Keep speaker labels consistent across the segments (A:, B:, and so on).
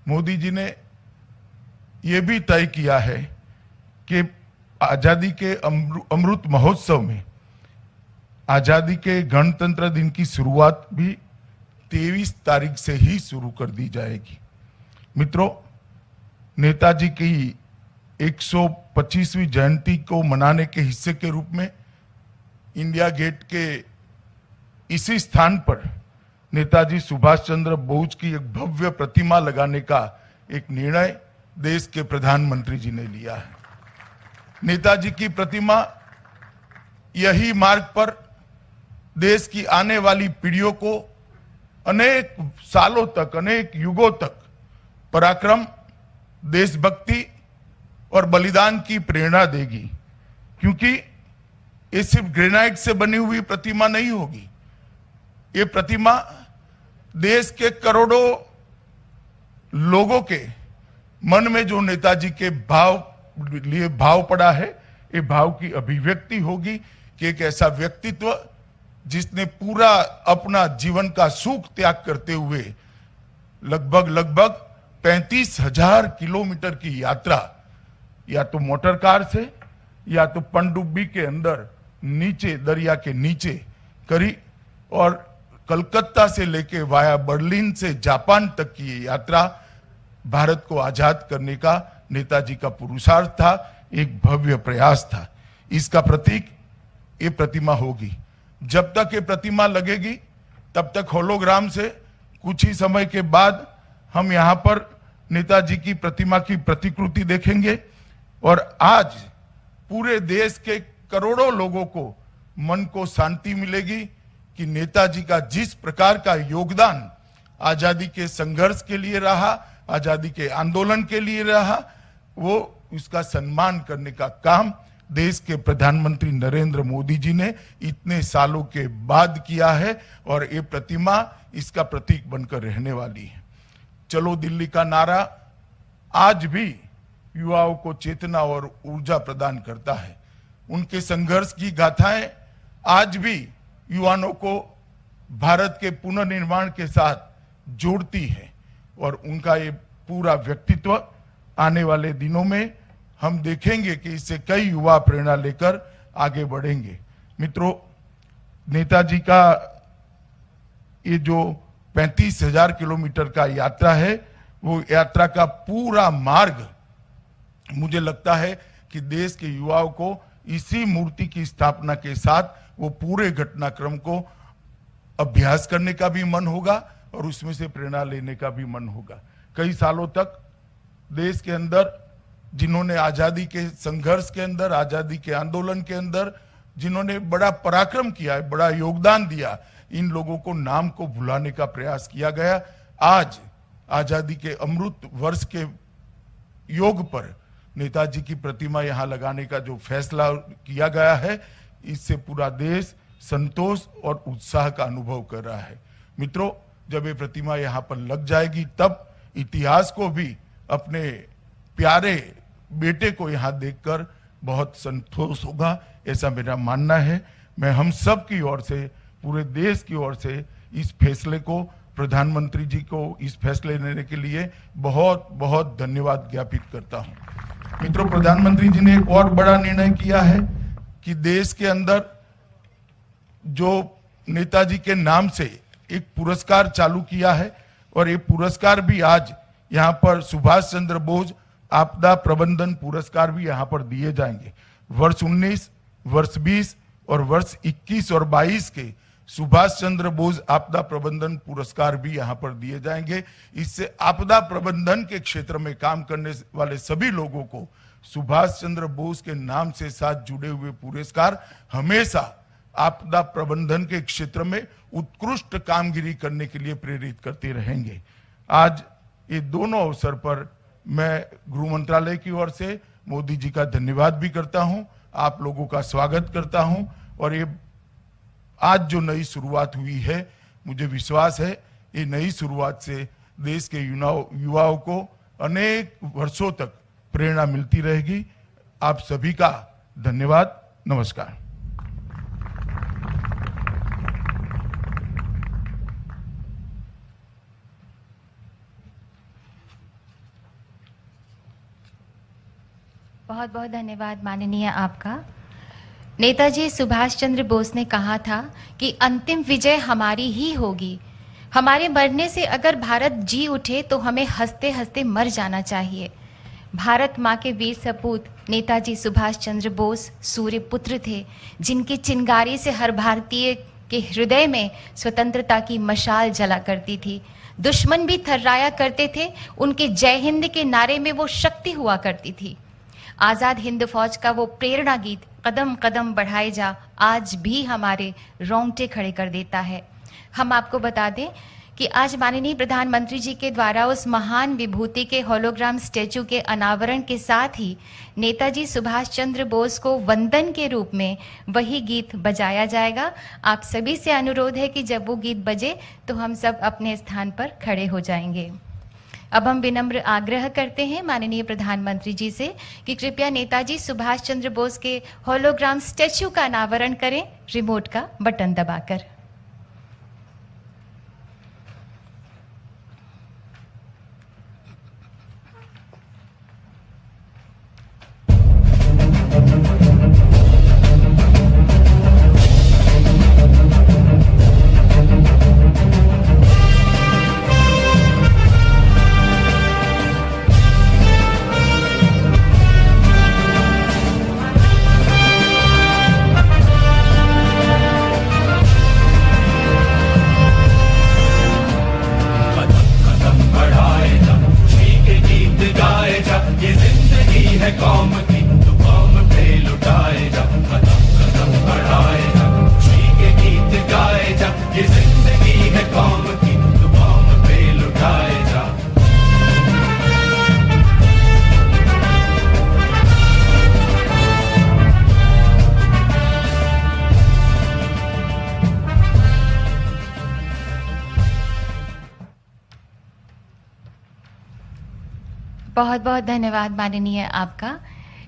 A: मोदी जी ने ये भी तय किया है कि आजादी के अमृत महोत्सव में आजादी के गणतंत्र दिन की शुरुआत भी 23 तारीख से ही शुरू कर दी जाएगी। मित्रों, नेताजी की 125वीं जयंती को मनाने के हिस्से के रूप में इंडिया गेट के इसी स्थान पर नेताजी सुभाष चंद्र बोस की एक भव्य प्रतिमा लगाने का एक निर्णय देश के प्रधानमंत्री जी ने लिया है। नेताजी की प्रतिमा यही मार्ग पर देश की आने वाली पीढ़ियों को अनेक सालों तक, अनेक युगों तक पराक्रम, देशभक्ति और बलिदान की प्रेरणा देगी, क्योंकि ये सिर्फ ग्रेनाइट से बनी हुई प्रतिमा नहीं होगी। ये प्रतिमा देश के करोड़ों लोगों के मन में जो नेताजी के भाव पड़ा है, ये भाव की अभिव्यक्ति होगी कि एक ऐसा व्यक्तित्व जिसने पूरा अपना जीवन का सुख त्याग करते हुए लगभग 35,000 किलोमीटर की यात्रा या तो मोटर कार से या तो पनडुब्बी के अंदर नीचे दरिया के नीचे करी और कलकत्ता से लेके वाया बर्लिन से जापान तक की यात्रा भारत को आजाद करने का नेताजी का पुरुषार्थ था, एक भव्य प्रयास था। इसका प्रतीक ये प्रतिमा होगी। जब तक ये प्रतिमा लगेगी तब तक होलोग्राम से कुछ ही समय के बाद हम यहाँ पर नेताजी की प्रतिमा की प्रतिकृति देखेंगे और आज पूरे देश के करोड़ों लोगों को मन को शांति मिलेगी कि नेताजी का जिस प्रकार का योगदान आजादी के संघर्ष के लिए रहा, आजादी के आंदोलन के लिए रहा, वो उसका सम्मान करने का काम देश के प्रधानमंत्री नरेंद्र मोदी जी ने इतने सालों के बाद किया है और ये प्रतिमा इसका प्रतीक बनकर रहने वाली है। चलो दिल्ली का नारा आज भी युवाओं को चेतना और ऊर्जा प्रदान करता है। उनके संघर्ष की गाथाएं आज भी युवाओं को भारत के पुनर्निर्माण के साथ जोड़ती है और उनका ये पूरा व्यक्तित्व आने वाले दिनों में हम देखेंगे कि इससे कई युवा प्रेरणा लेकर आगे बढ़ेंगे। मित्रों, नेताजी का ये जो 35,000 किलोमीटर का यात्रा है, वो यात्रा का पूरा मार्ग मुझे लगता है कि देश के युवाओं को इसी मूर्ति की स्थापना के साथ वो पूरे घटनाक्रम को अभ्यास करने का भी मन होगा और उसमें से प्रेरणा लेने का भी मन होगा। कई सालों तक देश के अंदर जिन्होंने आजादी के संघर्ष के अंदर, आजादी के आंदोलन के अंदर जिन्होंने बड़ा पराक्रम किया है, बड़ा योगदान दिया, इन लोगों को नाम को भुलाने का प्रयास किया गया। आज आजादी के अमृत वर्ष के योग पर नेताजी की प्रतिमा यहां लगाने का जो फैसला किया गया है, इससे पूरा देश संतोष और उत्साह का अनुभव कर रहा है। मित्रों, जब ये प्रतिमा यहां पर लग जाएगी तब इतिहास को भी अपने प्यारे बेटे को यहां देखकर बहुत संतोष होगा, ऐसा मेरा मानना है। मैं हम सब की ओर से, पूरे देश की ओर से इस फैसले को, प्रधानमंत्री जी को इस फैसले लेने के लिए बहुत बहुत धन्यवाद ज्ञापित करता हूं। मित्रों, प्रधानमंत्री जी ने एक और बड़ा निर्णय किया है कि देश के अंदर जो नेताजी के नाम से एक पुरस्कार चालू किया है और ये पुरस्कार भी आज यहाँ पर सुभाष चंद्र बोस आपदा प्रबंधन पुरस्कार भी यहाँ पर दिए जाएंगे। वर्ष 19, वर्ष 20 और वर्ष 21 और 22 के सुभाष चंद्र बोस आपदा प्रबंधन पुरस्कार भी यहाँ पर दिए जाएंगे। इससे आपदा प्रबंधन के क्षेत्र में काम करने वाले सभी लोगों को सुभाष चंद्र बोस के नाम से साथ जुड़े हुए पुरस्कार हमेशा आपदा प्रबंधन के क्षेत्र में उत्कृष्ट कामगिरी करने के लिए प्रेरित करते रहेंगे। आज ये दोनों अवसर पर मैं गृह मंत्रालय की ओर से मोदी जी का धन्यवाद भी करता हूं, आप लोगों का स्वागत करता हूं और ये आज जो नई शुरुआत हुई है, मुझे विश्वास है ये नई शुरुआत से देश के युवाओं को अनेक वर्षों तक प्रेरणा मिलती रहेगी। आप सभी का धन्यवाद। नमस्कार।
B: बहुत बहुत धन्यवाद माननीय आपका। नेताजी सुभाष चंद्र बोस ने कहा था कि अंतिम विजय हमारी ही होगी। हमारे मरने से अगर भारत जी उठे तो हमें हंसते हंसते मर जाना चाहिए। भारत माँ के वीर सपूत नेताजी सुभाष चंद्र बोस सूर्य पुत्र थे, जिनकी चिंगारी से हर भारतीय के हृदय में स्वतंत्रता की मशाल जला करती थी। दुश्मन भी थर्राया करते थे। उनके जय हिंद के नारे में वो शक्ति हुआ करती थी। आजाद हिंद फौज का वो प्रेरणा गीत कदम कदम बढ़ाए जा आज भी हमारे रोंगटे खड़े कर देता है। हम आपको बता दें कि आज माननीय प्रधानमंत्री जी के द्वारा उस महान विभूति के होलोग्राम स्टैचू के अनावरण के साथ ही नेताजी सुभाष चंद्र बोस को वंदन के रूप में वही गीत बजाया जाएगा। आप सभी से अनुरोध है कि जब वो गीत बजे तो हम सब अपने स्थान पर खड़े हो जाएंगे। अब हम विनम्र आग्रह करते हैं माननीय प्रधानमंत्री जी से कि कृपया नेताजी सुभाष चंद्र बोस के होलोग्राम स्टैचू का अनावरण करें रिमोट का बटन दबाकर।
C: कौम की तो कौम पे लुटाए जा, कदम कदम बढ़ाए जा, खुशी के गीत गाए जा। ये जिंदगी है कौम की तो कौम पे लुटाए जा।
B: बहुत बहुत धन्यवाद माननीय आपका।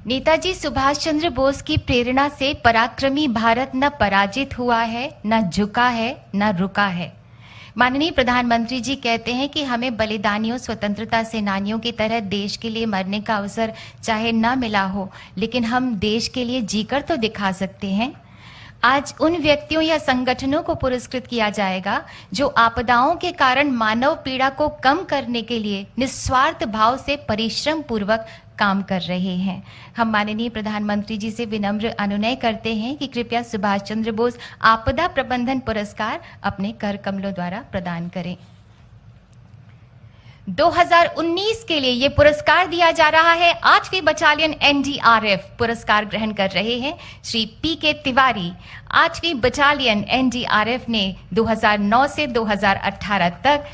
B: नेताजी सुभाष चंद्र बोस की प्रेरणा से पराक्रमी भारत न पराजित हुआ है, न झुका है, न रुका है। माननीय प्रधानमंत्री जी कहते हैं कि हमें बलिदानियों स्वतंत्रता सेनानियों की तरह देश के लिए मरने का अवसर चाहे न मिला हो, लेकिन हम देश के लिए जीकर तो दिखा सकते हैं। आज उन व्यक्तियों या संगठनों को पुरस्कृत किया जाएगा जो आपदाओं के कारण मानव पीड़ा को कम करने के लिए निस्वार्थ भाव से परिश्रम पूर्वक काम कर रहे हैं। हम माननीय प्रधानमंत्री जी से विनम्र अनुनय करते हैं कि कृपया सुभाष चंद्र बोस आपदा प्रबंधन पुरस्कार अपने कर कमलों द्वारा प्रदान करें। 2019 के लिए ये पुरस्कार दिया जा रहा है 8वीं बटालियन एनडीआरएफ। पुरस्कार ग्रहण कर रहे हैं श्री पीके तिवारी। 8वीं बटालियन एनडीआरएफ ने 2009 से 2018 तक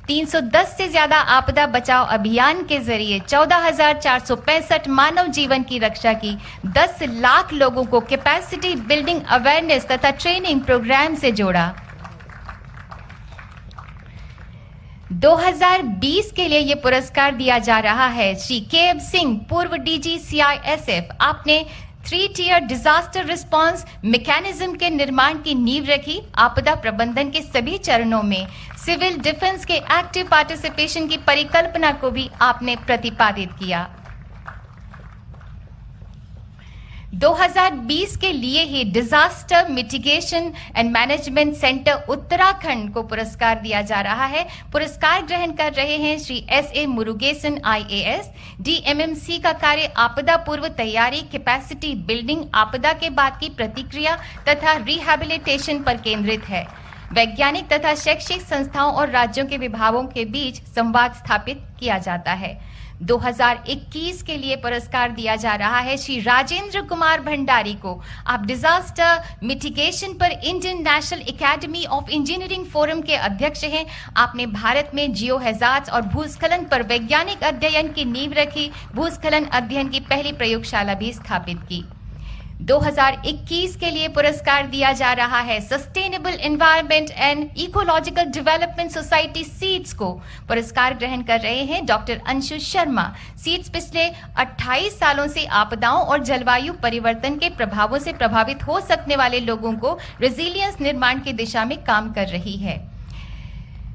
B: 310 से ज्यादा आपदा बचाव अभियान के जरिए 14,465 मानव जीवन की रक्षा की। 10 लाख लोगों को कैपेसिटी बिल्डिंग अवेयरनेस तथा ट्रेनिंग प्रोग्राम से जोड़ा। 2020 के लिए ये पुरस्कार दिया जा रहा है श्री के सिंह, पूर्व डीजी सीआईएसएफ। आपने 3 टियर डिजास्टर रिस्पांस मैकेनिज्म के निर्माण की नींव रखी। आपदा प्रबंधन के सभी चरणों में सिविल डिफेंस के एक्टिव पार्टिसिपेशन की परिकल्पना को भी आपने प्रतिपादित किया। 2020 के लिए ही disaster mitigation and management centre Uttarakhand को पुरस्कार दिया जा रहा है। पुरस्कार ग्रहण कर रहे हैं श्री एसए मुरुगेसन आईएएस। डीएमएमसी का कार्य आपदा पूर्व तैयारी, कैपेसिटी बिल्डिंग, आपदा के बाद की प्रतिक्रिया तथा रिहैबिलिटेशन पर केंद्रित है। वैज्ञानिक तथा शैक्षिक संस्थाओं और राज्यों के विभागों के बीच संवाद स्थापित किया जाता है। 2021 के लिए पुरस्कार दिया जा रहा है श्री राजेंद्र कुमार भंडारी को। आप डिजास्टर मिटिगेशन पर Indian national academy of engineering forum के अध्यक्ष हैं। आपने भारत में जियो हैजार्ड्स और भूस्खलन पर वैज्ञानिक अध्ययन की नींव रखी। भूस्खलन अध्ययन की पहली प्रयोगशाला भी स्थापित की। 2021 के लिए पुरस्कार दिया जा रहा है sustainable environment and ecological development society seeds को। पुरस्कार ग्रहण कर रहे हैं डॉक्टर अंशु शर्मा। सीड्स पिछले 28 सालों से आपदाओं और जलवायु परिवर्तन के प्रभावों से प्रभावित हो सकने वाले लोगों को रेजिलियंस निर्माण की दिशा में काम कर रही है।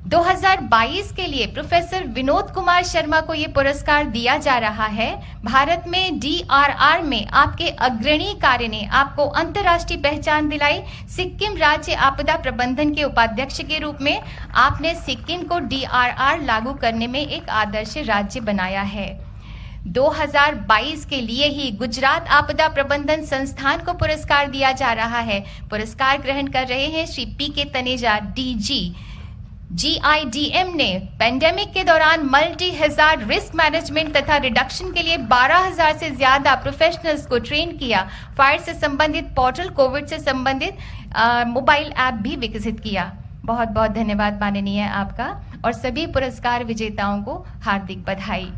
B: 2022 के लिए प्रोफेसर विनोद कुमार शर्मा को ये पुरस्कार दिया जा रहा है। भारत में DRR में आपके अग्रणी कार्य ने आपको अंतर्राष्ट्रीय पहचान दिलाई। सिक्किम राज्य आपदा प्रबंधन के उपाध्यक्ष के रूप में आपने सिक्किम को DRR लागू करने में एक आदर्श राज्य बनाया है। 2022 के लिए ही गुजरात आपदा प्रबंधन संस्थान को पुरस्कार दिया जा रहा है। पुरस्कार ग्रहण कर रहे हैं Shri PK Taneja DG। GIDM ने पेंडेमिक के दौरान मल्टी हैजार्ड रिस्क मैनेजमेंट तथा रिडक्शन के लिए 12,000 से ज्यादा प्रोफेशनल्स को ट्रेन किया। फायर से संबंधित पोर्टल, कोविड से संबंधित मोबाइल ऐप भी विकसित किया। बहुत बहुत धन्यवाद माननीय आपका, और सभी पुरस्कार विजेताओं को हार्दिक बधाई।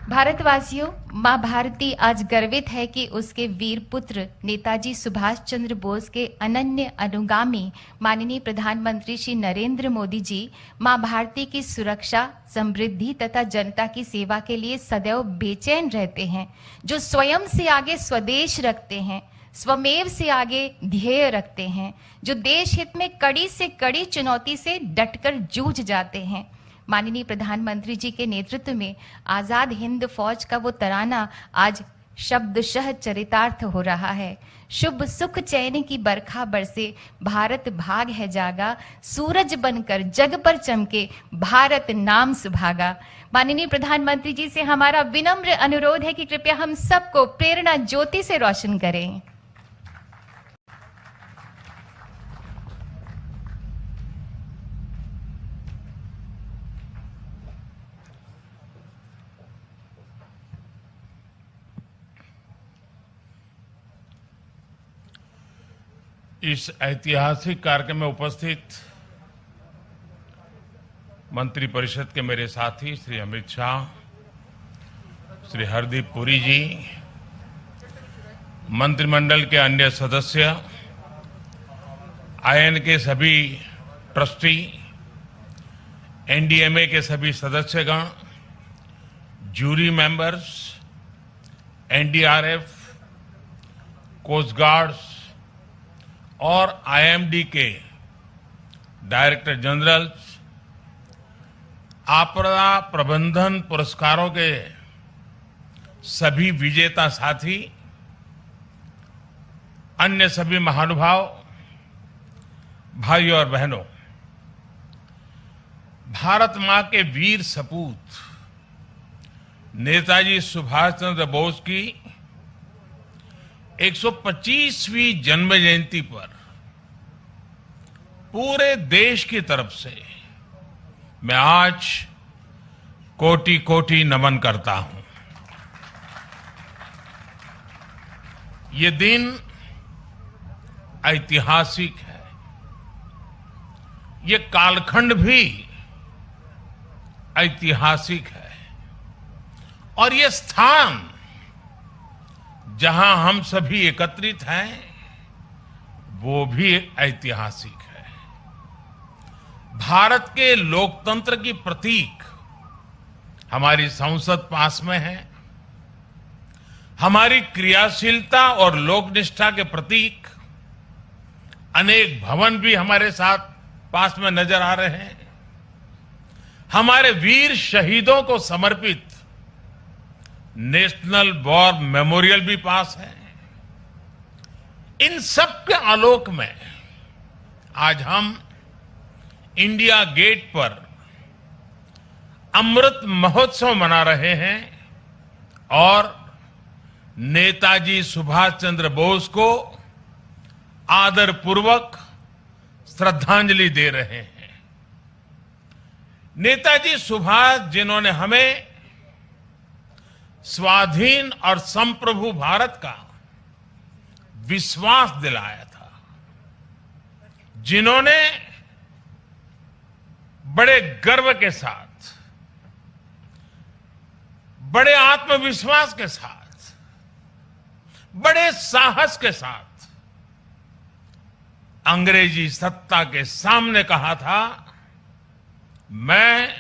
B: भारतवासियों, मां भारती आज गर्वित है कि उसके वीर पुत्र नेताजी सुभाष चंद्र बोस के अनन्य अनुगामी माननीय प्रधानमंत्री श्री नरेंद्र मोदी जी मां भारती की सुरक्षा, समृद्धि तथा जनता की सेवा के लिए सदैव बेचैन रहते हैं, जो स्वयं से आगे स्वदेश रखते हैं, स्वमेव से आगे ध्येय रखते हैं, जो देश हित में कड़ी से कड़ी चुनौती से डटकर जूझ जाते हैं। माननीय प्रधानमंत्री जी के नेतृत्व में आजाद हिंद फौज का वो तराना आज शब्दशः चरितार्थ हो रहा है। शुभ सुख चैन की बरखा बरसे, भारत भाग है जागा, सूरज बनकर जग पर चमके, भारत नाम सुभागा। माननीय प्रधानमंत्री जी से हमारा विनम्र अनुरोध है कि कृपया हम सबको प्रेरणा ज्योति से रोशन करें।
D: इस ऐतिहासिक कार्यक्रम में उपस्थित मंत्रिपरिषद के मेरे साथी श्री अमित शाह, श्री हरदीप पुरी जी, मंत्रिमंडल के अन्य सदस्य, आईएन के सभी ट्रस्टी, एनडीएमए के सभी सदस्यगण, jury members, NDRF, coast guards और आईएमडी के डायरेक्टर जनरल्स, आपदा प्रबंधन पुरस्कारों के सभी विजेता साथी, अन्य सभी महानुभाव, भाइयों और बहनों, भारत मां के वीर सपूत नेताजी सुभाष चंद्र बोस की 125वीं जन्म जयंती पर पूरे देश की तरफ से मैं आज कोटि कोटि नमन करता हूं। ये दिन ऐतिहासिक है, ये कालखंड भी ऐतिहासिक है, और ये स्थान जहां हम सभी एकत्रित हैं वो भी ऐतिहासिक है। भारत के लोकतंत्र की प्रतीक हमारी संसद पास में है, हमारी क्रियाशीलता और लोकनिष्ठा के प्रतीक अनेक भवन भी हमारे साथ पास में नजर आ रहे हैं, हमारे वीर शहीदों को समर्पित नेशनल वॉर मेमोरियल भी पास है। इन सब के आलोक में आज हम इंडिया गेट पर अमृत महोत्सव मना रहे हैं और नेताजी सुभाष चंद्र बोस को आदरपूर्वक श्रद्धांजलि दे रहे हैं। नेताजी सुभाष, जिन्होंने हमें स्वाधीन और संप्रभु भारत का विश्वास दिलाया था, जिन्होंने बड़े गर्व के साथ, बड़े आत्मविश्वास के साथ, बड़े साहस के साथ अंग्रेजी सत्ता के सामने कहा था, मैं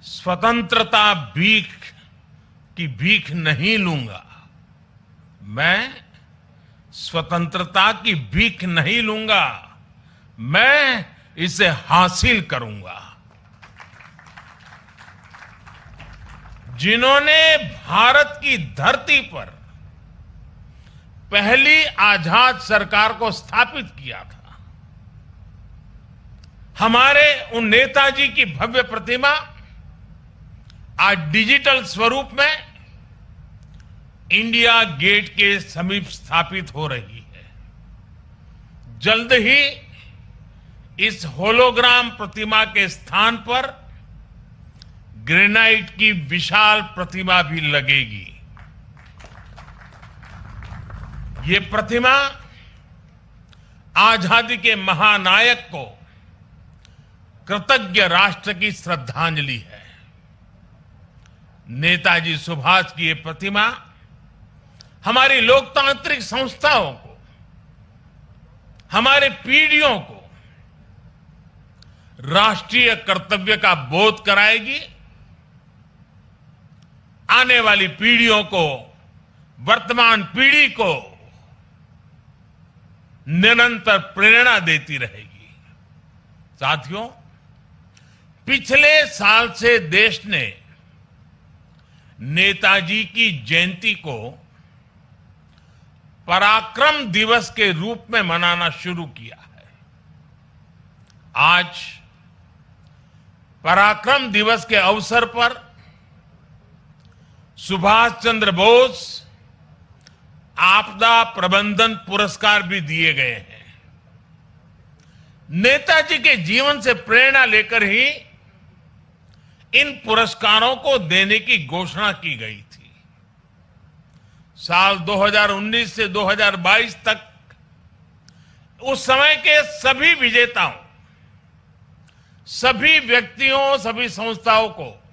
D: स्वतंत्रता की भीख नहीं लूंगा, मैं स्वतंत्रता की भीख नहीं लूंगा, मैं इसे हासिल करूंगा। जिन्होंने भारत की धरती पर पहली आजाद सरकार को स्थापित किया था, हमारे उन नेताजी की भव्य प्रतिमा आज डिजिटल स्वरूप में इंडिया गेट के समीप स्थापित हो रही है। जल्द ही इस होलोग्राम प्रतिमा के स्थान पर ग्रेनाइट की विशाल प्रतिमा भी लगेगी। ये प्रतिमा आजादी के महानायक को कृतज्ञ राष्ट्र की श्रद्धांजलि है। नेताजी सुभाष की ये प्रतिमा हमारी लोकतांत्रिक संस्थाओं को, हमारे पीढ़ियों को राष्ट्रीय कर्तव्य का बोध कराएगी, आने वाली पीढ़ियों को, वर्तमान पीढ़ी को निरंतर प्रेरणा देती रहेगी। साथियों, पिछले साल से देश ने नेताजी की जयंती को पराक्रम दिवस के रूप में मनाना शुरू किया है। आज पराक्रम दिवस के अवसर पर सुभाष चंद्र बोस आपदा प्रबंधन पुरस्कार भी दिए गए हैं। नेताजी के जीवन से प्रेरणा लेकर ही इन पुरस्कारों को देने की घोषणा की गई थी। साल 2019 से 2022 तक उस समय के सभी विजेताओं, सभी व्यक्तियों, सभी संस्थाओं को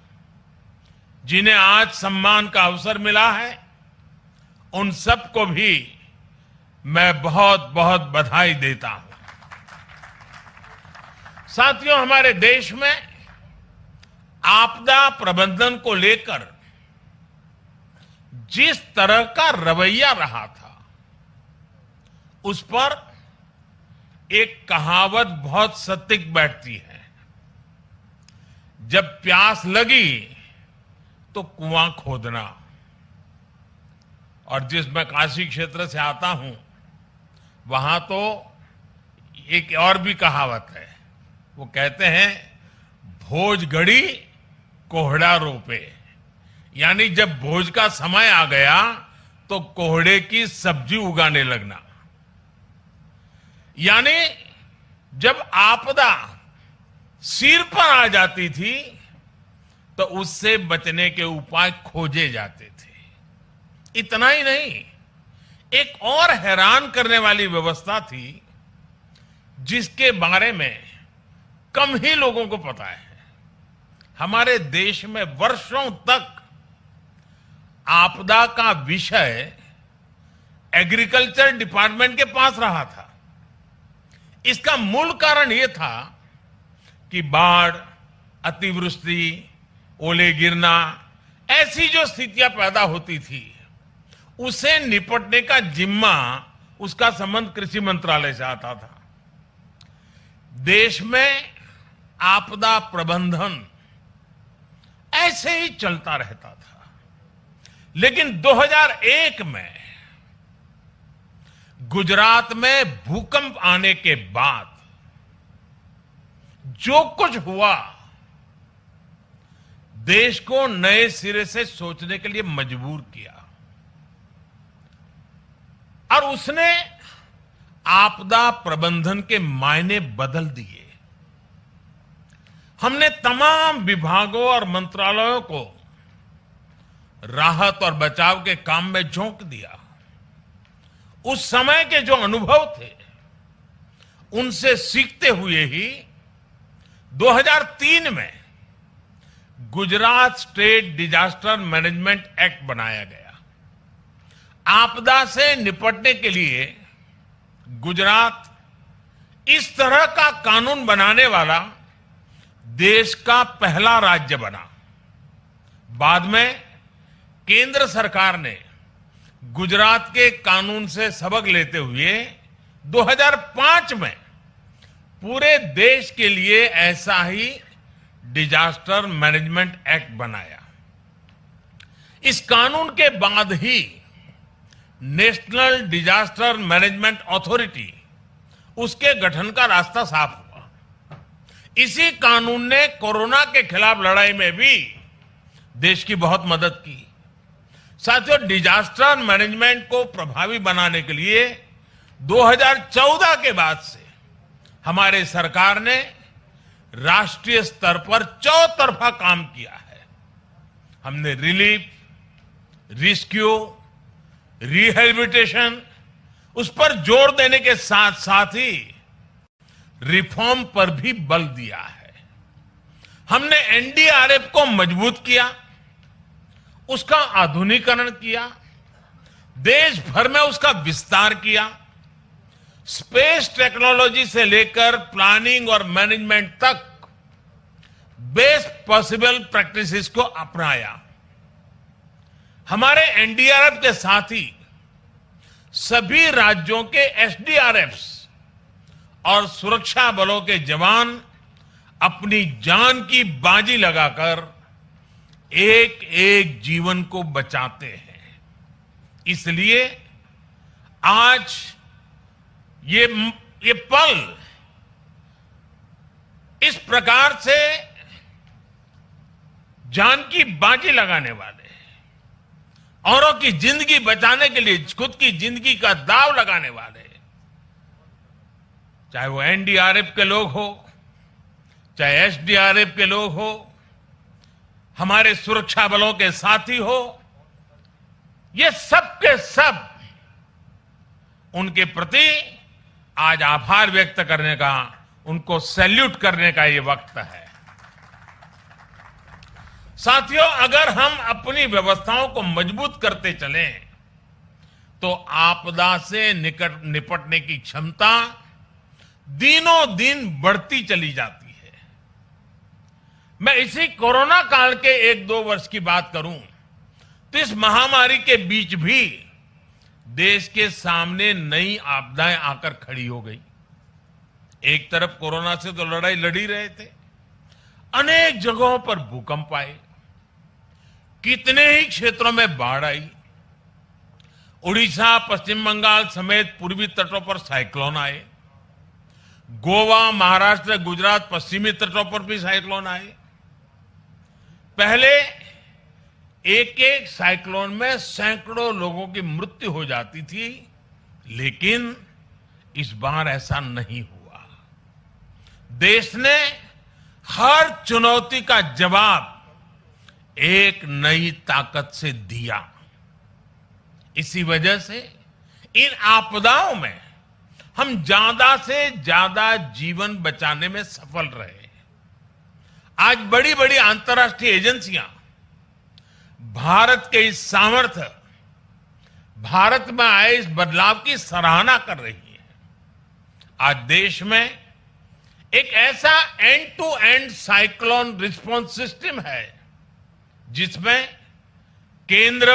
D: जिन्हें आज सम्मान का अवसर मिला है, उन सबको भी मैं बहुत बहुत बधाई देता हूं। साथियों, हमारे देश में आपदा प्रबंधन को लेकर जिस तरह का रवैया रहा था, उस पर एक कहावत बहुत सटीक बैठती है। जब प्यास लगी तो कुआं खोदना। और जिस मैं काशी क्षेत्र से आता हूं, वहां तो एक और भी कहावत है। वो कहते हैं, भोज गड़ी कोहड़ा रोपे। यानी जब भोज का समय आ गया तो कोहड़े की सब्जी उगाने लगना। यानी जब आपदा सिर पर आ जाती थी तो उससे बचने के उपाय खोजे जाते थे। इतना ही नहीं, एक और हैरान करने वाली व्यवस्था थी जिसके बारे में कम ही लोगों को पता है। हमारे देश में वर्षों तक आपदा का विषय एग्रीकल्चर डिपार्टमेंट के पास रहा था। इसका मूल कारण यह था कि बाढ़, अतिवृष्टि, ओले गिरना, ऐसी जो स्थितियां पैदा होती थी, उसे निपटने का जिम्मा, उसका संबंध कृषि मंत्रालय से आता था। देश में आपदा प्रबंधन ऐसे ही चलता रहता था। लेकिन 2001 में गुजरात में भूकंप आने के बाद जो कुछ हुआ, देश को नए सिरे से सोचने के लिए मजबूर किया और उसने आपदा प्रबंधन के मायने बदल दिए। हमने तमाम विभागों और मंत्रालयों को राहत और बचाव के काम में झोंक दिया। उस समय के जो अनुभव थे, उनसे सीखते हुए ही 2003 में Gujarat state disaster management act बनाया गया। आपदा से निपटने के लिए गुजरात इस तरह का कानून बनाने वाला देश का पहला राज्य बना। बाद में केंद्र सरकार ने गुजरात के कानून से सबक लेते हुए 2005 में पूरे देश के लिए ऐसा ही डिजास्टर मैनेजमेंट एक्ट बनाया। इस कानून के बाद ही नेशनल डिजास्टर मैनेजमेंट अथॉरिटी, उसके गठन का रास्ता साफ हुआ। इसी कानून ने कोरोना के खिलाफ लड़ाई में भी देश की बहुत मदद की। साथियों, डिजास्टर मैनेजमेंट को प्रभावी बनाने के लिए 2014 के बाद से हमारे सरकार ने राष्ट्रीय स्तर पर चौतरफा काम किया है। हमने रिलीफ, रेस्क्यू, रिहेबिलिटेशन, उस पर जोर देने के साथ साथ ही रिफॉर्म पर भी बल दिया है। हमने एनडीआरएफ को मजबूत किया, उसका आधुनिकीकरण किया, देश भर में उसका विस्तार किया, स्पेस टेक्नोलॉजी से लेकर प्लानिंग और मैनेजमेंट तक बेस्ट पॉसिबल प्रैक्टिसेस को अपनाया। हमारे एनडीआरएफ के साथ ही सभी राज्यों के एसडीआरएफ्स और सुरक्षा बलों के जवान अपनी जान की बाजी लगाकर एक एक जीवन को बचाते हैं। इसलिए आज ये पल इस प्रकार से जान की बाजी लगाने वाले, औरों की जिंदगी बचाने के लिए खुद की जिंदगी का दांव लगाने वाले, चाहे वो एनडीआरएफ के लोग हो, चाहे एसडीआरएफ के लोग हो, हमारे सुरक्षा बलों के साथी हो, ये सब के सब उनके प्रति आज आभार व्यक्त करने का, उनको सैल्यूट करने का ये वक्त है। साथियों, अगर हम अपनी व्यवस्थाओं को मजबूत करते चलें तो आपदा से निपटने की क्षमता दिनों दिन बढ़ती चली जाती है। मैं इसी कोरोना काल के 1-2 वर्ष की बात करूं तो इस महामारी के बीच भी देश के सामने नई आपदाएं आकर खड़ी हो गई। एक तरफ कोरोना से तो लड़ाई लड़ी रहे थे, अनेक जगहों पर भूकंप आए, कितने ही क्षेत्रों में बाढ़ आई, उड़ीसा, पश्चिम बंगाल समेत पूर्वी तटों पर साइक्लोन आए, गोवा, महाराष्ट्र, गुजरात, पश्चिमी तटों पर भी साइक्लोन आए। पहले एक एक साइक्लोन में सैकड़ों लोगों की मृत्यु हो जाती थी, लेकिन इस बार ऐसा नहीं हुआ। देश ने हर चुनौती का जवाब एक नई ताकत से दिया। इसी वजह से इन आपदाओं में हम ज्यादा से ज्यादा जीवन बचाने में सफल रहे। आज बड़ी बड़ी अंतर्राष्ट्रीय एजेंसियां भारत के इस सामर्थ्य, भारत में आए इस बदलाव की सराहना कर रही है। आज देश में एक ऐसा end to end cyclone response system है जिसमें केंद्र,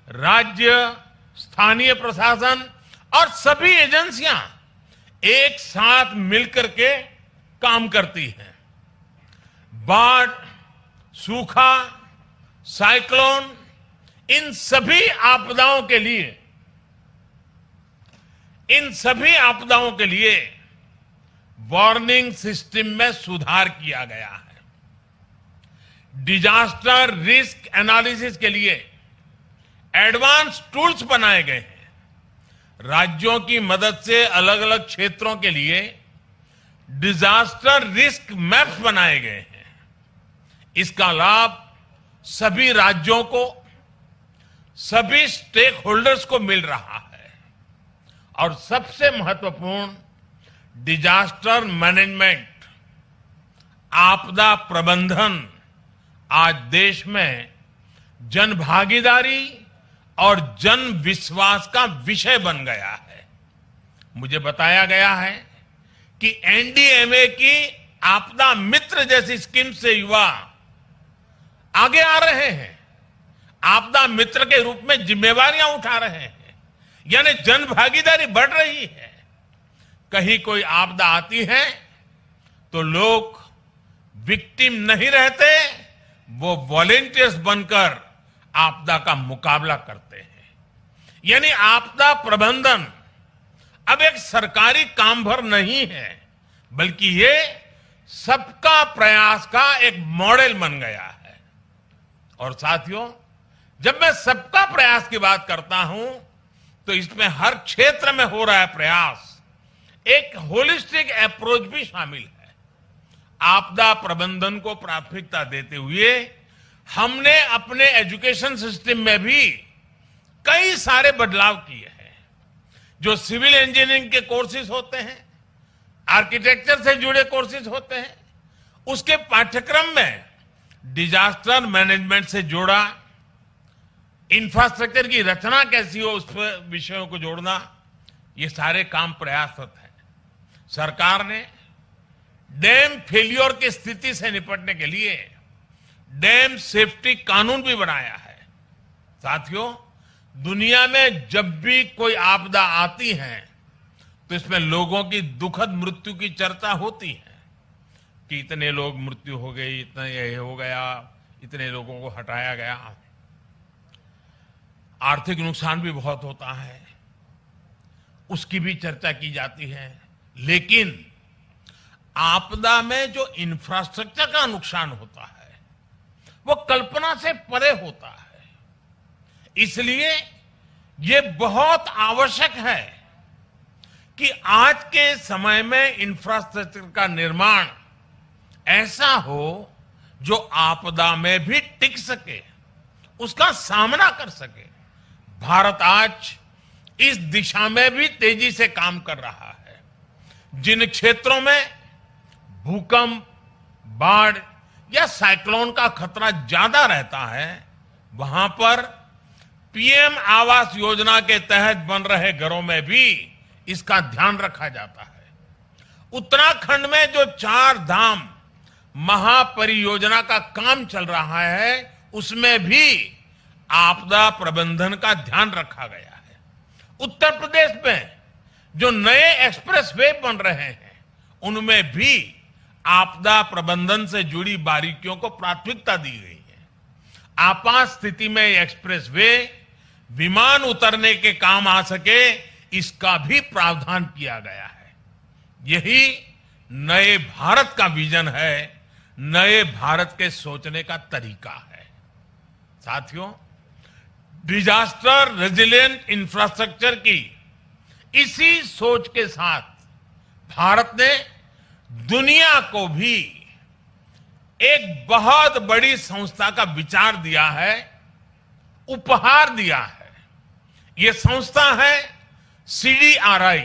D: राज्य, स्थानीय प्रशासन और सभी एजेंसियां एक साथ मिलकर के काम करती हैं। बाढ़, सूखा, साइक्लोन, इन सभी आपदाओं के लिए वार्निंग सिस्टम में सुधार किया गया है। डिजास्टर रिस्क एनालिसिस के लिए एडवांस टूल्स बनाए गए हैं। राज्यों की मदद से अलग अलग क्षेत्रों के लिए डिजास्टर रिस्क मैप्स बनाए गए हैं। इसका लाभ सभी राज्यों को, सभी स्टेक होल्डर्स को मिल रहा है। और सबसे महत्वपूर्ण, डिजास्टर मैनेजमेंट, आपदा प्रबंधन आज देश में जन भागीदारी और जन विश्वास का विषय बन गया है। मुझे बताया गया है कि एनडीएमए की आपदा मित्र जैसी स्कीम से युवा आगे आ रहे हैं। आपदा मित्र के रूप में जिम्मेवारियां उठा रहे हैं, यानी जन भागीदारी बढ़ रही है। कहीं कोई आपदा आती है तो लोग विक्टिम नहीं रहते, वो वॉलेंटियर्स बनकर आपदा का मुकाबला करते हैं। यानी आपदा प्रबंधन अब एक सरकारी काम भर नहीं है, बल्कि ये सबका प्रयास का एक मॉडल बन गया है। और साथियों, जब मैं सबका प्रयास की बात करता हूं तो इसमें हर क्षेत्र में हो रहा है प्रयास, एक होलिस्टिक अप्रोच भी शामिल है। आपदा प्रबंधन को प्राथमिकता देते हुए हमने अपने एजुकेशन सिस्टम में भी कई सारे बदलाव किए हैं। जो सिविल इंजीनियरिंग के कोर्सेज होते हैं, आर्किटेक्चर से जुड़े कोर्सेज होते हैं, उसके पाठ्यक्रम में डिजास्टर मैनेजमेंट से जोड़ा, इंफ्रास्ट्रक्चर की रचना कैसी हो उस पर विषयों को जोड़ना, ये सारे काम प्रयासरत हैं। सरकार ने डैम फेलियर की स्थिति से निपटने के लिए डैम सेफ्टी कानून भी बनाया है। साथियों, दुनिया में जब भी कोई आपदा आती है तो इसमें लोगों की दुखद मृत्यु की चर्चा होती है कि इतने लोग मृत्यु हो गई, इतना ये हो गया, इतने लोगों को हटाया गया। आर्थिक नुकसान भी बहुत होता है, उसकी भी चर्चा की जाती है। लेकिन आपदा में जो इंफ्रास्ट्रक्चर का नुकसान होता है वो कल्पना से परे होता है। इसलिए ये बहुत आवश्यक है कि आज के समय में इंफ्रास्ट्रक्चर का निर्माण ऐसा हो जो आपदा में भी टिक सके, उसका सामना कर सके। भारत आज इस दिशा में भी तेजी से काम कर रहा है। जिन क्षेत्रों में भूकंप, बाढ़ या साइक्लोन का खतरा ज्यादा रहता है, वहां पर पीएम आवास योजना के तहत बन रहे घरों में भी इसका ध्यान रखा जाता है। उत्तराखंड में जो 4 धाम महापरियोजना का काम चल रहा है, उसमें भी आपदा प्रबंधन का ध्यान रखा गया है। उत्तर प्रदेश में जो नए एक्सप्रेस वे बन रहे हैं, उनमें भी आपदा प्रबंधन से जुड़ी बारीकियों को प्राथमिकता दी गई है। आपात स्थिति में एक्सप्रेस वे विमान उतरने के काम आ सके, इसका भी प्रावधान किया गया है। यही नए भारत का विजन है, नए भारत के सोचने का तरीका है। साथियों, डिजास्टर रेजिलिएंट इंफ्रास्ट्रक्चर की इसी सोच के साथ भारत ने दुनिया को भी एक बहुत बड़ी संस्था का विचार दिया है, उपहार दिया है। यह संस्था है CDRI,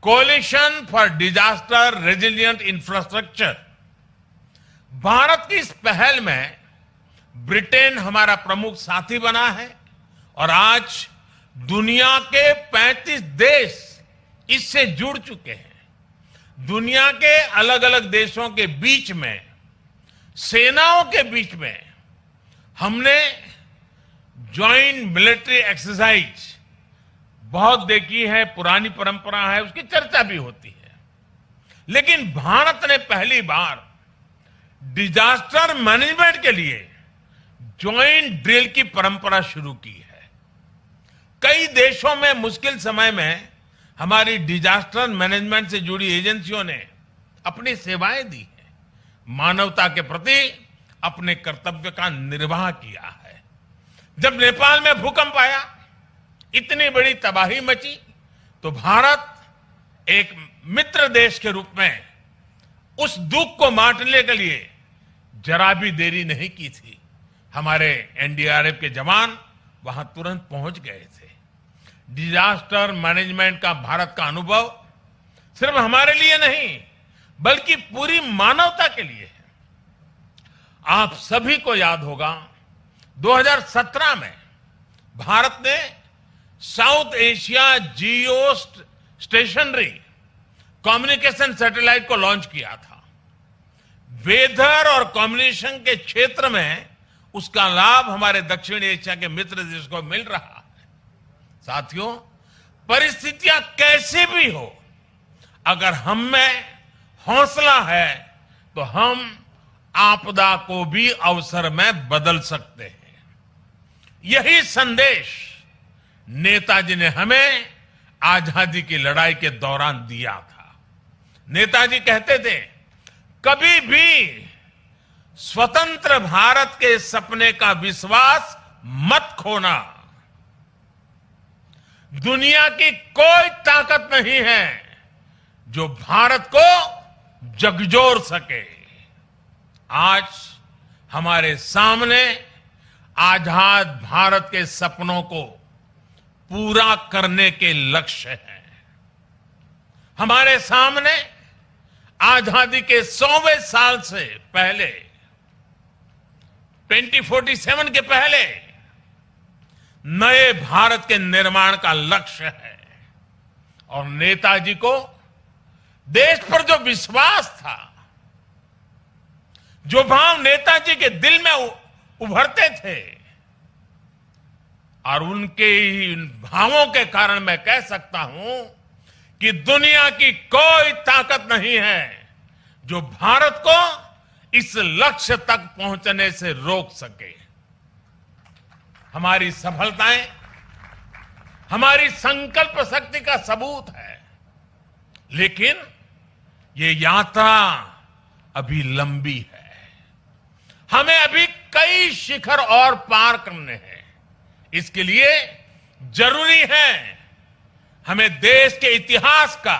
D: coalition for disaster resilient infrastructure. Bharat की इस पहल में ब्रिटेन हमारा प्रमुख साथी बना है और आज दुनिया के 35 देश इससे जुड़ चुके हैं। दुनिया के अलग अलग देशों के बीच में, सेनाओं के बीच में हमने ज्वाइंट मिलिट्री एक्सरसाइज बहुत देखी है, पुरानी परंपरा है, उसकी चर्चा भी होती है। लेकिन भारत ने पहली बार डिजास्टर मैनेजमेंट के लिए ज्वाइंट ड्रिल की परंपरा शुरू की है। कई देशों में मुश्किल समय में हमारी डिजास्टर मैनेजमेंट से जुड़ी एजेंसियों ने अपनी सेवाएं दी हैं, मानवता के प्रति अपने कर्तव्य का निर्वाह किया है। जब नेपाल में भूकंप आया, इतनी बड़ी तबाही मची, तो भारत एक मित्र देश के रूप में उस दुख को बांटने के लिए जरा भी देरी नहीं की थी। हमारे एनडीआरएफ के जवान वहां तुरंत पहुंच गए थे। डिजास्टर मैनेजमेंट का भारत का अनुभव सिर्फ हमारे लिए नहीं, बल्कि पूरी मानवता के लिए है। आप सभी को याद होगा, 2017 में भारत ने साउथ एशिया जियो स्टेशनरी कम्युनिकेशन सैटेलाइट को लॉन्च किया था। वेदर और कम्युनिकेशन के क्षेत्र में उसका लाभ हमारे दक्षिण एशिया के मित्र देश को मिल रहा है। साथियों, परिस्थितियां कैसी भी हो, अगर हम में हौसला है तो हम आपदा को भी अवसर में बदल सकते हैं। यही संदेश नेताजी ने हमें आजादी की लड़ाई के दौरान दिया था। नेताजी कहते थे, कभी भी स्वतंत्र भारत के सपने का विश्वास मत खोना। दुनिया की कोई ताकत नहीं है जो भारत को झकझोर सके। आज हमारे सामने आजाद भारत के सपनों को पूरा करने के लक्ष्य हैं। हमारे सामने आजादी के 100वें साल से पहले 2047 के पहले नए भारत के निर्माण का लक्ष्य है। और नेताजी को देश पर जो विश्वास था, जो भाव नेताजी के दिल में उभरते थे, और उनके ही भावों के कारण मैं कह सकता हूं कि दुनिया की कोई ताकत नहीं है जो भारत को इस लक्ष्य तक पहुंचने से रोक सके। हमारी सफलताएं हमारी संकल्प शक्ति का सबूत है, लेकिन ये यात्रा अभी लंबी है। हमें अभी कई शिखर और पार करने हैं। इसके लिए जरूरी है हमें देश के इतिहास का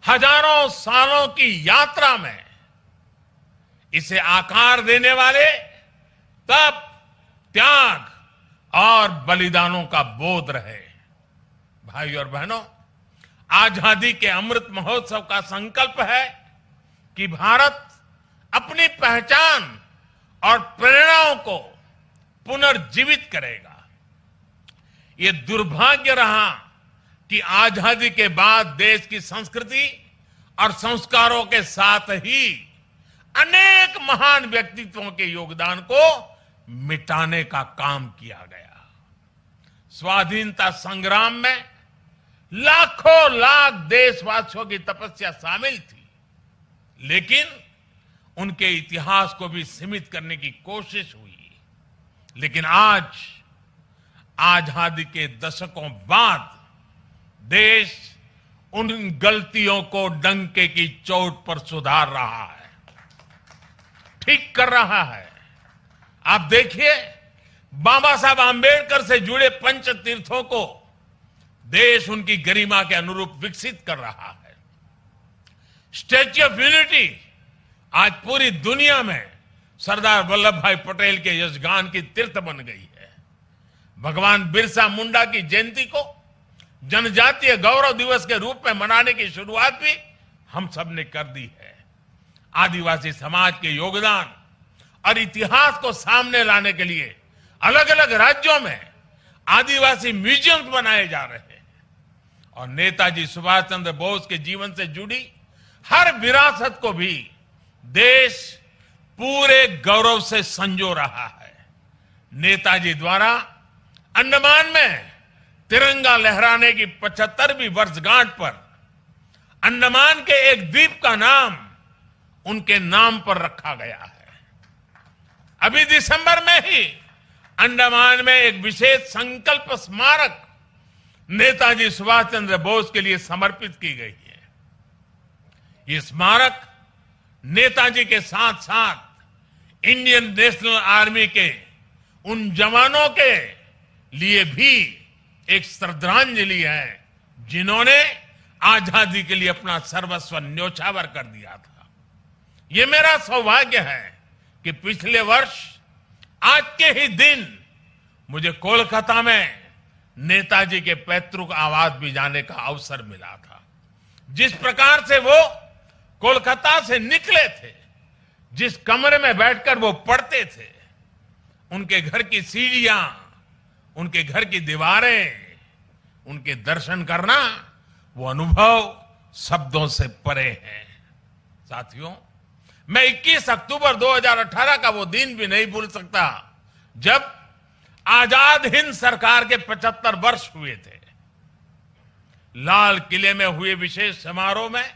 D: हजारों सालों की यात्रा में इसे आकार देने वाले तप, त्याग और बलिदानों का बोध रहे। भाई और बहनों, आजादी के अमृत महोत्सव का संकल्प है कि भारत अपनी पहचान और प्रेरणाओं को पुनर्जीवित करेगा। ये दुर्भाग्य रहा कि आजादी के बाद देश की संस्कृति और संस्कारों के साथ ही अनेक महान व्यक्तित्वों के योगदान को मिटाने का काम किया गया। स्वाधीनता संग्राम में लाखों लाख देशवासियों की तपस्या शामिल थी, लेकिन उनके इतिहास को भी सीमित करने की कोशिश हुई। लेकिन आज आजादी के दशकों बाद देश उन गलतियों को डंके की चोट पर सुधार रहा है, ठीक कर रहा है। आप देखिए, बाबा साहब आंबेडकर से जुड़े पंच तीर्थों को देश उनकी गरिमा के अनुरूप विकसित कर रहा है। स्टैच्यू ऑफ यूनिटी आज पूरी दुनिया में सरदार वल्लभ भाई पटेल के यशगान की तीर्थ बन गई है। भगवान बिरसा मुंडा की जयंती को जनजातीय गौरव दिवस के रूप में मनाने की शुरुआत भी हम सब ने कर दी है। आदिवासी समाज के योगदान और इतिहास को सामने लाने के लिए अलग अलग राज्यों में आदिवासी म्यूजियम बनाए जा रहे हैं। और नेताजी सुभाष चंद्र बोस के जीवन से जुड़ी हर विरासत को भी देश पूरे गौरव से संजो रहा है। नेताजी द्वारा अंडमान में तिरंगा लहराने की 75वीं वर्षगांठ पर अंडमान के एक द्वीप का नाम उनके नाम पर रखा गया है। अभी दिसंबर में ही अंडमान में एक विशेष संकल्प स्मारक नेताजी सुभाष चंद्र बोस के लिए समर्पित की गई है। ये स्मारक नेताजी के साथ साथ इंडियन नेशनल आर्मी के उन जवानों के लिए भी एक श्रद्धांजलि है जिन्होंने आजादी के लिए अपना सर्वस्व न्योछावर कर दिया था। ये मेरा सौभाग्य है कि पिछले वर्ष आज के ही दिन मुझे कोलकाता में नेताजी के पैतृक आवास भी जाने का अवसर मिला था। जिस प्रकार से वो कोलकाता से निकले थे, जिस कमरे में बैठकर वो पढ़ते थे, उनके घर की सीढ़ियां, उनके घर की दीवारें, उनके दर्शन करना, वो अनुभव शब्दों से परे है। साथियों, मैं 21 अक्टूबर 2018 का वो दिन भी नहीं भूल सकता जब आजाद हिंद सरकार के 75 वर्ष हुए थे। लाल किले में हुए विशेष समारोह में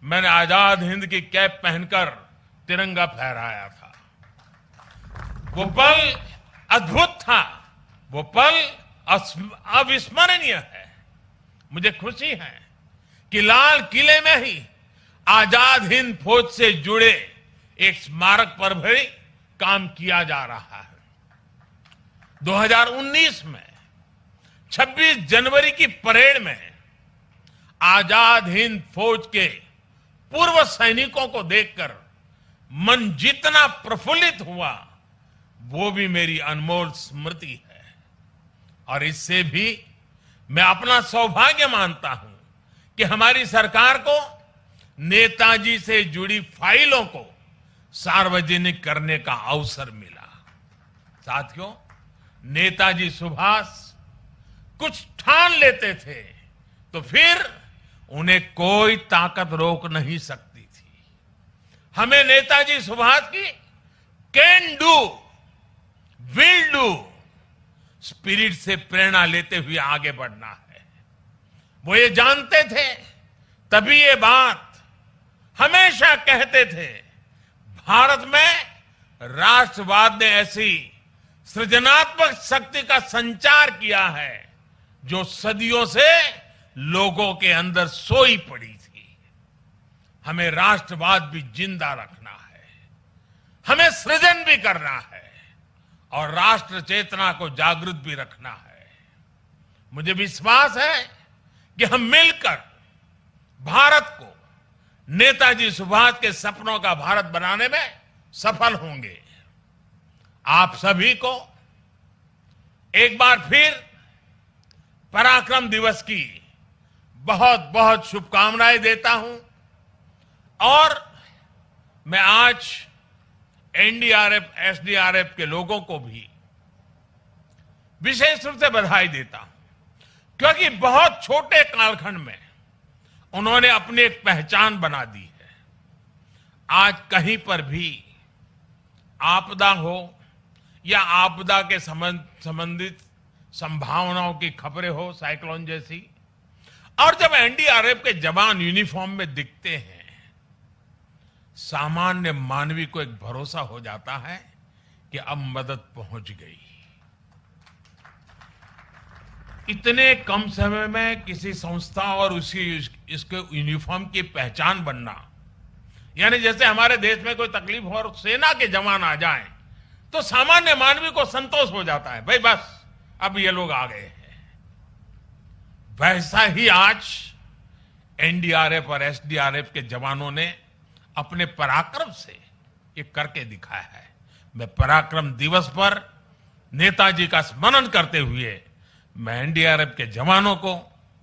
D: मैंने आजाद हिंद की कैप पहनकर तिरंगा फहराया था। वो पल अद्भुत था, वो पल अविस्मरणीय है। मुझे खुशी है कि लाल किले में ही आजाद हिंद फौज से जुड़े एक स्मारक पर भी काम किया जा रहा है। 2019 में 26 जनवरी की परेड में आजाद हिंद फौज के पूर्व सैनिकों को देखकर मन जितना प्रफुल्लित हुआ वो भी मेरी अनमोल स्मृति है। और इससे भी मैं अपना सौभाग्य मानता हूं कि हमारी सरकार को नेताजी से जुड़ी फाइलों को सार्वजनिक करने का अवसर मिला। साथियों, नेताजी सुभाष कुछ ठान लेते थे तो फिर उन्हें कोई ताकत रोक नहीं सकती थी। हमें नेताजी सुभाष की can do, will do spirit से प्रेरणा लेते हुए आगे बढ़ना है। वो ये जानते थे, तभी ये बात हमेशा कहते थे, भारत में राष्ट्रवाद ने ऐसी सृजनात्मक शक्ति का संचार किया है जो सदियों से लोगों के अंदर सोई पड़ी थी। हमें राष्ट्रवाद भी जिंदा रखना है, हमें सृजन भी करना है और राष्ट्र चेतना को जागृत भी रखना है। मुझे विश्वास है कि हम मिलकर भारत को नेताजी सुभाष के सपनों का भारत बनाने में सफल होंगे। आप सभी को एक बार फिर पराक्रम दिवस की बहुत बहुत शुभकामनाएं देता हूं और मैं आज एनडीआरएफ, एसडीआरएफ के लोगों को भी विशेष रूप से बधाई देता हूं, क्योंकि बहुत छोटे कालखंड में उन्होंने अपनी एक पहचान बना दी है। आज कहीं पर भी आपदा हो या आपदा के संबंधित संभावनाओं की खबरें हो, साइक्लोन जैसी, और जब एनडीआरएफ के जवान यूनिफॉर्म में दिखते हैं, सामान्य मानवी को एक भरोसा हो जाता है कि अब मदद पहुंच गई। इतने कम समय में किसी संस्था और इसके यूनिफॉर्म की पहचान बनना, यानी जैसे हमारे देश में कोई तकलीफ हो और सेना के जवान आ जाएं तो सामान्य मानवी को संतोष हो जाता है, भाई बस अब ये लोग आ गए हैं। वैसा ही आज एनडीआरएफ और एसडीआरएफ के जवानों ने अपने पराक्रम से ये करके दिखाया है। मैं पराक्रम दिवस पर नेताजी का स्मरण करते हुए मैं एनडीआरएफ के जवानों को,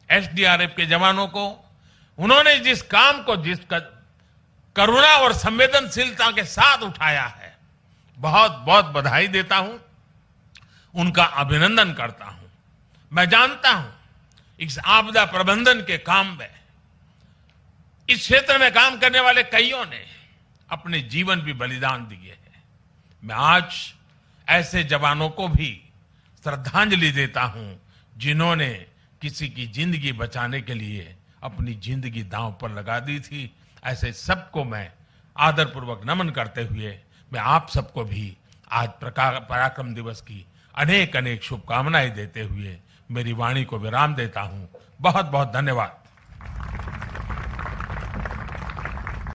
D: एसडीआरएफ के जवानों को, उन्होंने जिस काम को जिस करुणा और संवेदनशीलता के साथ उठाया है, बहुत बहुत बधाई देता हूं, उनका अभिनंदन करता हूं। मैं जानता हूं इस आपदा प्रबंधन के काम में इस क्षेत्र में काम करने वाले कईयों ने अपने जीवन भी बलिदान दिए हैं। मैं आज ऐसे जवानों को भी श्रद्धांजलि देता हूं जिन्होंने किसी की जिंदगी बचाने के लिए अपनी जिंदगी दांव पर लगा दी थी। ऐसे सबको मैं आदरपूर्वक नमन करते हुए मैं आप सबको भी आज पराक्रम दिवस की अनेक अनेक शुभकामनाएं देते हुए मेरी वाणी को विराम देता हूं। बहुत बहुत धन्यवाद।